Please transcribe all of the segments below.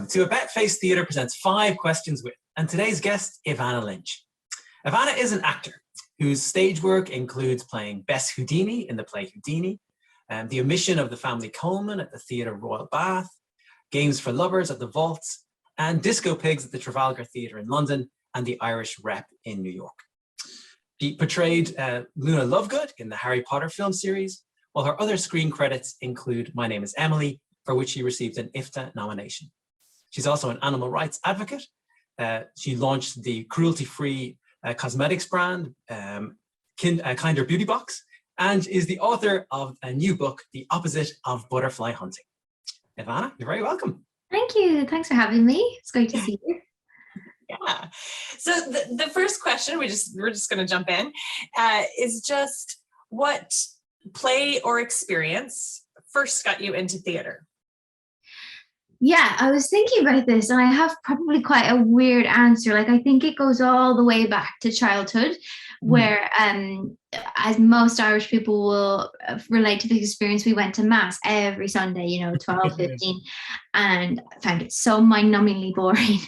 to AboutFACE Theatre presents 5 Questions With, and today's guest, Evanna Lynch. Evanna is an actor whose stage work includes playing Bess Houdini in the play Houdini, the Omission of the Family Coleman at the Theatre Royal Bath, Games for Lovers at the Vaults, and Disco Pigs at the Trafalgar Theatre in London and the Irish Rep in New York. She portrayed Luna Lovegood in the Harry Potter film series, while her other screen credits include My Name is Emily, for which she received an IFTA nomination. She's also an animal rights advocate. She launched the cruelty-free cosmetics brand, Kinder Beauty Box, and is the author of a new book, The Opposite of Butterfly Hunting. Evanna, you're very welcome. Thank you. Thanks for having me. It's great to see you. Yeah. So the first question, we're just going to jump in, is just what play or experience first got you into theatre? Yeah, I was thinking about this, and I have probably quite a weird answer. Like, I think it goes all the way back to childhood, where as most Irish people will relate to the experience, we went to mass every Sunday, 12, 15, and I found it so mind-numbingly boring.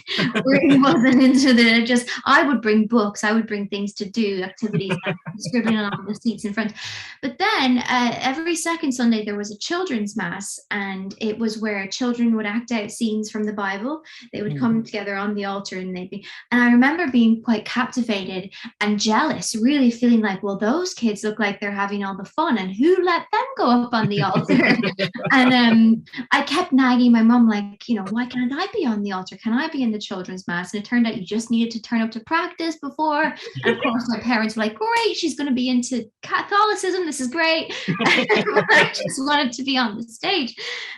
Really wasn't into I would bring books, I would bring things to do, activities, like scribbling on the seats in front. But then every second Sunday there was a children's mass, and it was where children would act out scenes from the Bible. They would come together on the altar, and I remember being quite captivated and jealous, really feeling like, well, those kids look like they're having all the fun, and who let them go up on the altar? And I kept nagging my mum, like, why can't I be on the altar? Can I be in the children's mass? And it turned out you just needed to turn up to practice before. And of course my parents were like, great, she's going to be into Catholicism, this is great. I just wanted to be on the stage.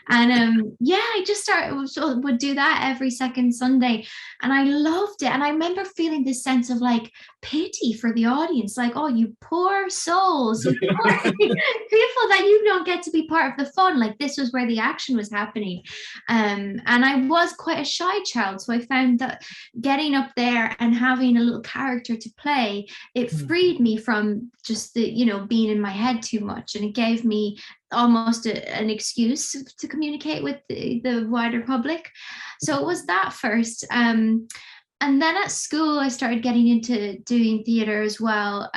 And I just would do that every second Sunday, and I loved it. And I remember feeling this sense of like pity for the audience, like, oh, you poor souls, you poor people that you don't get to be part of the fun. Like, this was where the action was happening. And I was quite a shy child, so I found that getting up there and having a little character to play, it freed me from just the being in my head too much, and it gave me almost an excuse to communicate with the wider public. So it was that first. And then at school, I started getting into doing theatre as well.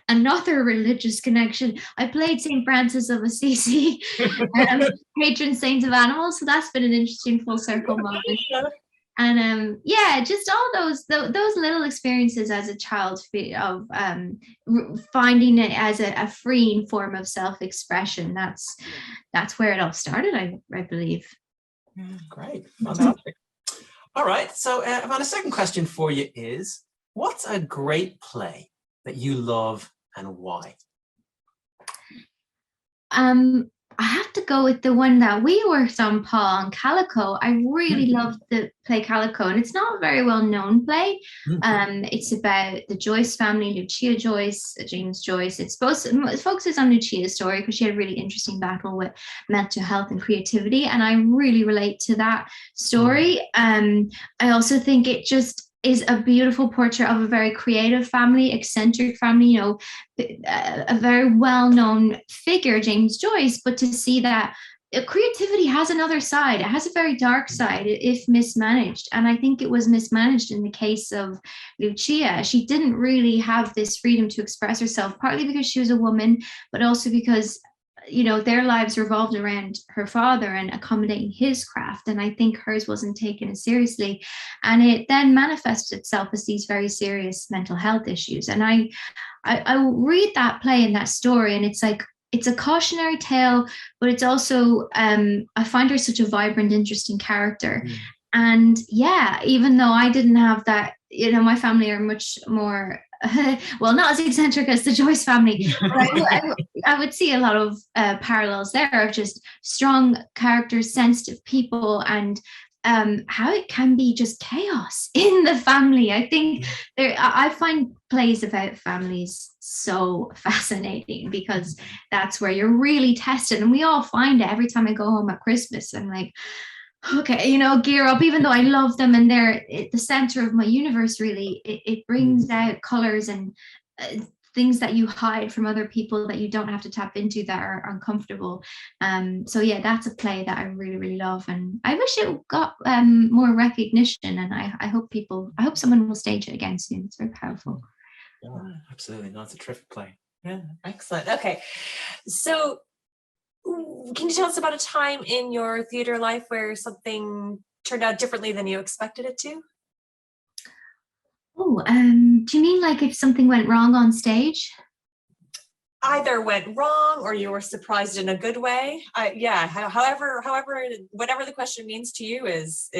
Another religious connection. I played St. Francis of Assisi, patron saint of animals. So that's been an interesting full circle moment. And just all those little experiences as a child of finding it as a freeing form of self-expression. That's where it all started, I believe. Great, fantastic. All right, so Evanna, second question for you is, what's a great play that you love and why? I have to go with the one that we worked on, Paul, on Calico. I really loved the play Calico, and it's not a very well-known play. It's about the Joyce family, Lucia Joyce, James Joyce. It focuses on Lucia's story because she had a really interesting battle with mental health and creativity, and I really relate to that story. I also think it just is a beautiful portrait of a very creative family, eccentric family, a very well-known figure, James Joyce, but to see that creativity has another side. It has a very dark side if mismanaged. And I think it was mismanaged in the case of Lucia. She didn't really have this freedom to express herself, partly because she was a woman, but also because their lives revolved around her father and accommodating his craft. And I think hers wasn't taken as seriously. And it then manifested itself as these very serious mental health issues. And I read that play and that story, and it's like, it's a cautionary tale, but it's also, I find her such a vibrant, interesting character. And even though I didn't have that, my family are much more well, not as eccentric as the Joyce family, but I would see a lot of parallels there of just strong characters, sensitive people, and how it can be just chaos in the family. I think I find plays about families so fascinating because that's where you're really tested, and we all find it every time I go home at Christmas. I'm like, okay, gear up, even though I love them and they're at the center of my universe, really. It brings out colors and things that you hide from other people that you don't have to tap into that are uncomfortable. So yeah, that's a play that I really, really love, and I wish it got more recognition, and I hope someone will stage it again soon. It's very powerful. Yeah, absolutely. No, it's a terrific play. Yeah, excellent. Okay, so can you tell us about a time in your theater life where something turned out differently than you expected it to? Oh, do you mean like if something went wrong on stage? Either went wrong or you were surprised in a good way. Yeah, however, whatever the question means to you is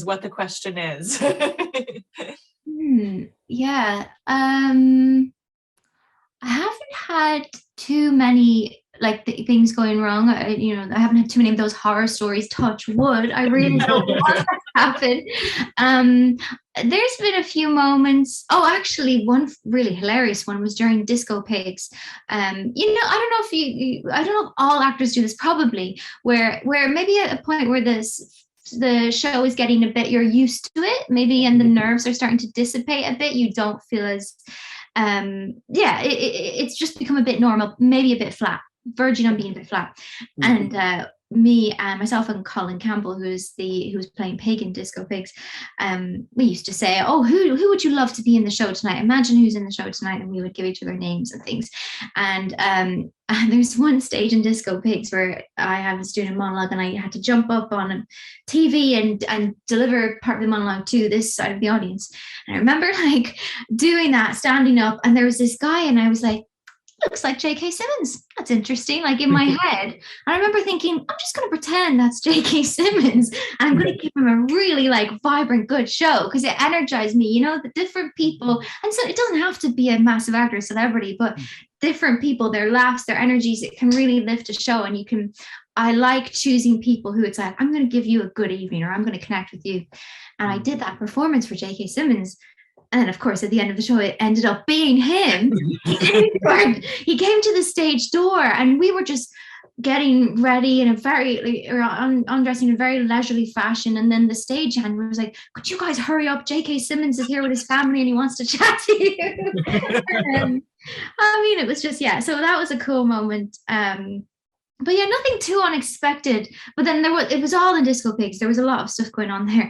what the question is. Yeah. I haven't had too many like things going wrong. I haven't had too many of those horror stories. Touch wood. I really don't want that to happen. There's been a few moments. Oh, actually, one really hilarious one was during Disco Pigs. I don't know if I don't know if all actors do this. Probably where maybe at a point where the show is getting a bit, you're used to it maybe, and the nerves are starting to dissipate a bit. You don't feel as it's just become a bit normal, maybe a bit flat, verging on being a bit flat. And me and myself and Colin Campbell, who was playing Pig in Disco Pigs, we used to say, oh, who would you love to be in the show tonight? Imagine who's in the show tonight, and we would give each other names and things. And there's one stage in Disco Pigs where I was doing a monologue, and I had to jump up on a TV and deliver part of the monologue to this side of the audience. And I remember like doing that, standing up, and there was this guy, and I was like, looks like J.K. Simmons. That's interesting. Like in my head. And I remember thinking, I'm just going to pretend that's J.K. Simmons, and I'm going to give him a really like vibrant, good show, because it energized me, the different people. And so it doesn't have to be a massive actor, celebrity, but different people, their laughs, their energies, it can really lift a show. And I like choosing people who it's like, I'm going to give you a good evening, or I'm going to connect with you. And I did that performance for J.K. Simmons. And of course, at the end of the show, it ended up being him. He came to the stage door, and we were just getting ready in undressing in a very leisurely fashion. And then the stagehand was like, could you guys hurry up? J.K. Simmons is here with his family, and he wants to chat to you. It was just, yeah. So that was a cool moment. But yeah, nothing too unexpected. But then it was all in Disco Pigs. There was a lot of stuff going on there.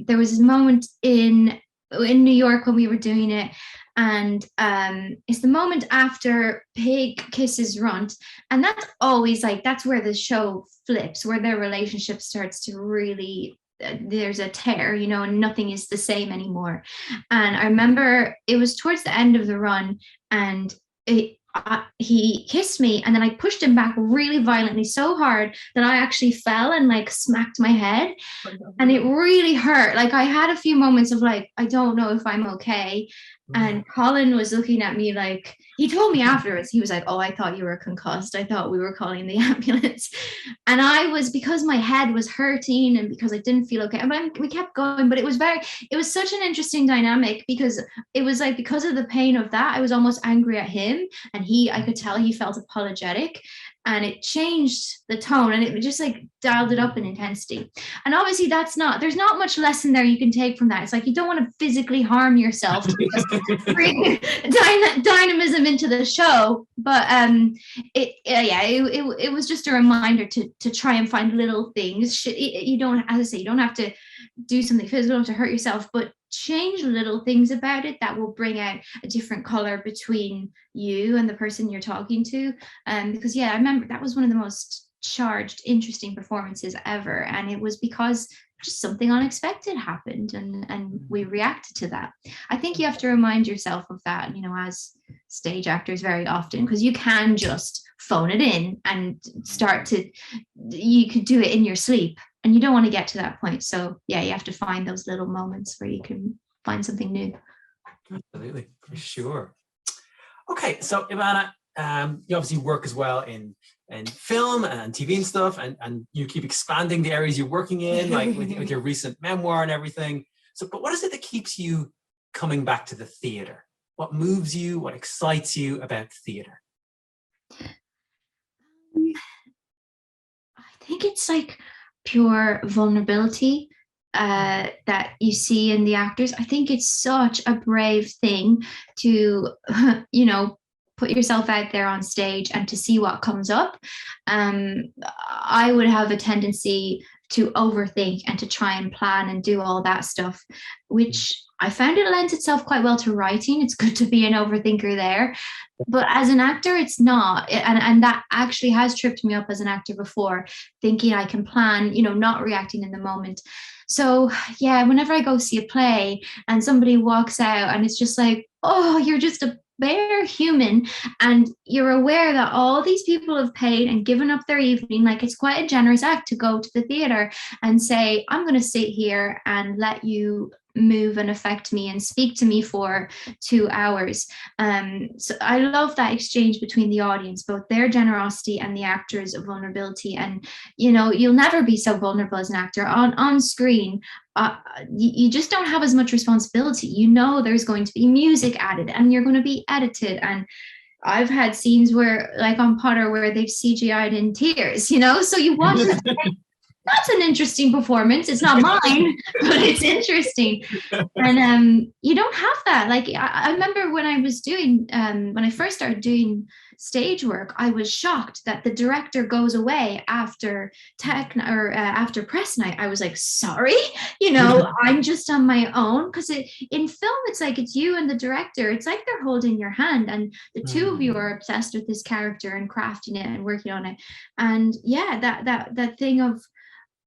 There was this moment in New York when we were doing it, and it's the moment after Pig kisses Runt, and that's always like, that's where the show flips, where their relationship starts to really there's a tear, and nothing is the same anymore. And I remember it was towards the end of the run, and he kissed me, and then I pushed him back really violently, so hard that I actually fell and like smacked my head, and it really hurt. Like I had a few moments of like, I don't know if I'm okay. And Colin was looking at me like, he told me afterwards, he was like, oh, I thought you were concussed. I thought we were calling the ambulance. And I was, because my head was hurting and because I didn't feel okay. We kept going, but it was such an interesting dynamic, because it was like, because of the pain of that, I was almost angry at him, and I could tell he felt apologetic. And it changed the tone, and it just like dialed it up in intensity. And obviously there's not much lesson there you can take from that. It's like, you don't want to physically harm yourself to just bring dynamism into the show. But it was just a reminder to try and find little things. You don't, as I say, you don't have to do something physical to hurt yourself, but change little things about it that will bring out a different color between you and the person you're talking to. Because I remember that was one of the most charged, interesting performances ever, and it was because just something unexpected happened, and we reacted to that. I think you have to remind yourself of that, as stage actors very often, because you can just phone it in and you could do it in your sleep, and you don't want to get to that point. So yeah, you have to find those little moments where you can find something new. Absolutely, for sure. Okay, so Evanna, you obviously work as well in film and TV and stuff, and you keep expanding the areas you're working in, like with your recent memoir and everything. So, but what is it that keeps you coming back to the theatre? What moves you? What excites you about theatre? I think it's like pure vulnerability. that you see in the actors. I think it's such a brave thing to, put yourself out there on stage and to see what comes up. I would have a tendency to overthink and to try and plan and do all that stuff, which I found it lends itself quite well to writing. It's good to be an overthinker there. But as an actor, it's not. And that actually has tripped me up as an actor before, thinking I can plan, not reacting in the moment. So yeah, whenever I go see a play and somebody walks out and it's just like, oh, you're just a bare human, and you're aware that all these people have paid and given up their evening, like it's quite a generous act to go to the theater and say, I'm going to sit here and let you move and affect me and speak to me for 2 hours. So I love that exchange between the audience, both their generosity and the actors' vulnerability. And you'll never be so vulnerable as an actor on screen. You just don't have as much responsibility. There's going to be music added and you're going to be edited. And I've had scenes where, like on Potter, where they've CGI'd in tears, so you watch it. That's an interesting performance. It's not mine, but it's interesting. And you don't have that. Like I remember when I was doing, when I first started doing stage work, I was shocked that the director goes away after after press night. I was like, sorry, I'm just on my own. Because in film, it's like it's you and the director. It's like they're holding your hand, and the two of you are obsessed with this character and crafting it and working on it. And yeah, that thing of,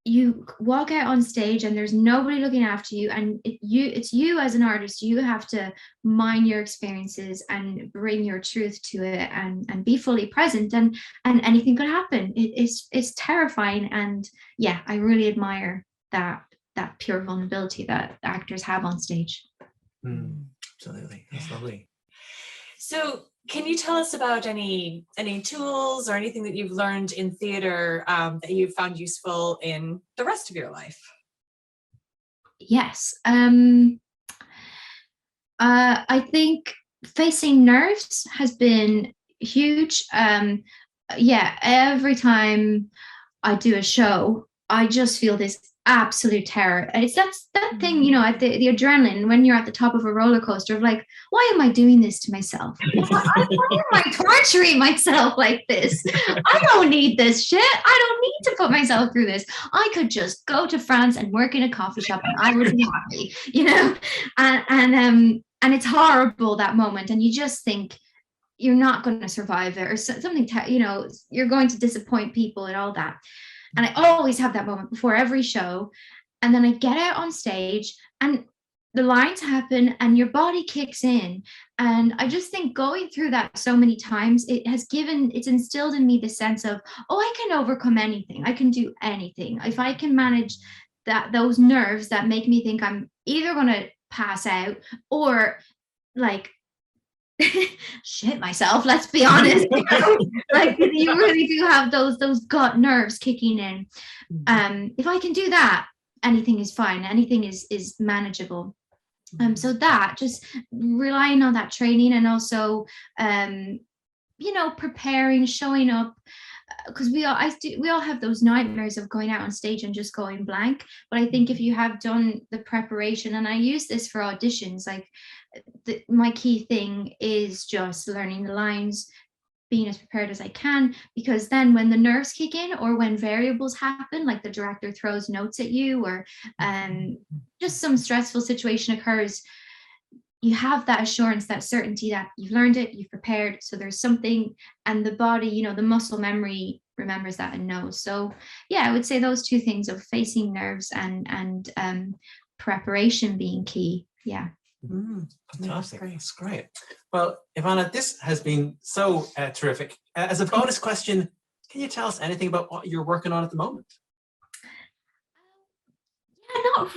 you walk out on stage and there's nobody looking after you, and it's you as an artist. You have to mind your experiences and bring your truth to it and be fully present, and anything could happen. It's terrifying. And yeah, I really admire that pure vulnerability that actors have on stage. Absolutely, that's lovely. So can you tell us about any tools or anything that you've learned in theater that you've found useful in the rest of your life? Yes. I think facing nerves has been huge. Every time I do a show, I just feel this absolute terror. And it's that thing, at the adrenaline when you're at the top of a roller coaster of like, why am I doing this to myself? Why am I torturing myself like this? I don't need this shit. I don't need to put myself through this. I could just go to France and work in a coffee shop and I would be happy, and it's horrible, that moment. And you just think you're not going to survive it, or something, you're going to disappoint people and all that. And I always have that moment before every show. And then I get out on stage and the lines happen and your body kicks in. And I just think going through that so many times, it's instilled in me the sense of, I can overcome anything. I can do anything. If I can manage those nerves that make me think I'm either going to pass out or like shit myself, let's be honest. Like you really do have those gut nerves kicking in. If I can do that, anything is fine. Anything is manageable. So that, just relying on that training, and also preparing, showing up, because we all have those nightmares of going out on stage and just going blank. But I think if you have done the preparation, and I use this for auditions, like my key thing is just learning the lines, being as prepared as I can, because then when the nerves kick in or when variables happen, like the director throws notes at you, or just some stressful situation occurs, you have that assurance, that certainty that you've learned it, you've prepared. So there's something, and the body, the muscle memory remembers that and knows. So yeah, I would say those two things of facing nerves and preparation being key. Yeah. Fantastic. That's great. Well, Evanna, this has been so terrific. As a bonus question, can you tell us anything about what you're working on at the moment?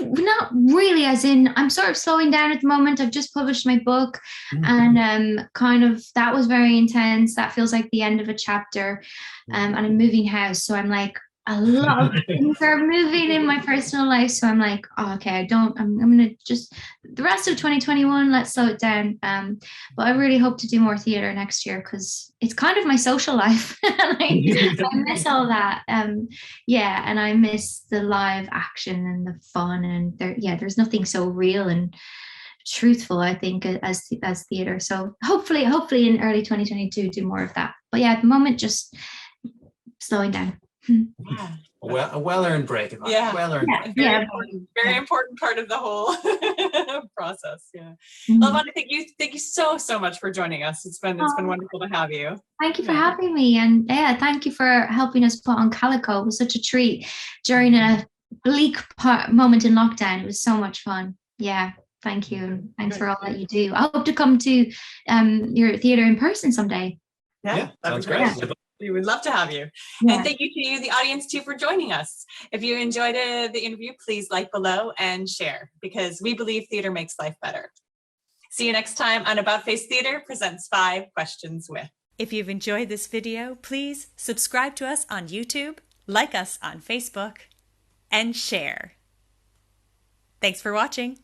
Not really, as in I'm sort of slowing down at the moment. I've just published my book, and kind of that was very intense. That feels like the end of a chapter, and I'm moving house, so I'm like, a lot of things are moving in my personal life. So I'm like, oh, okay, I'm going to just, the rest of 2021, let's slow it down. But I really hope to do more theatre next year because it's kind of my social life. I miss all that. Yeah, and I miss the live action and the fun. And there's nothing so real and truthful, I think, as theatre. So hopefully in early 2022, do more of that. But yeah, at the moment, just slowing down. Yeah. A well-earned break. Yeah. Well-earned break. Very important part of the whole process. Yeah. Mm-hmm. Well, Evanna, thank you so much for joining us. It's been wonderful to have you. Thank you for having me, and thank you for helping us put on Calico. It was such a treat during a bleak moment in lockdown. It was so much fun. Yeah, thank you. Thanks for all that you do. I hope to come to your theatre in person someday. Yeah, sounds great. Yeah. We would love to have you. Yeah. And thank you to you, the audience, too, for joining us. If you enjoyed the interview, please like below and share, because we believe theater makes life better. See you next time on AboutFACE Theater presents 5 Questions With. If you've enjoyed this video, please subscribe to us on YouTube, like us on Facebook, and share. Thanks for watching.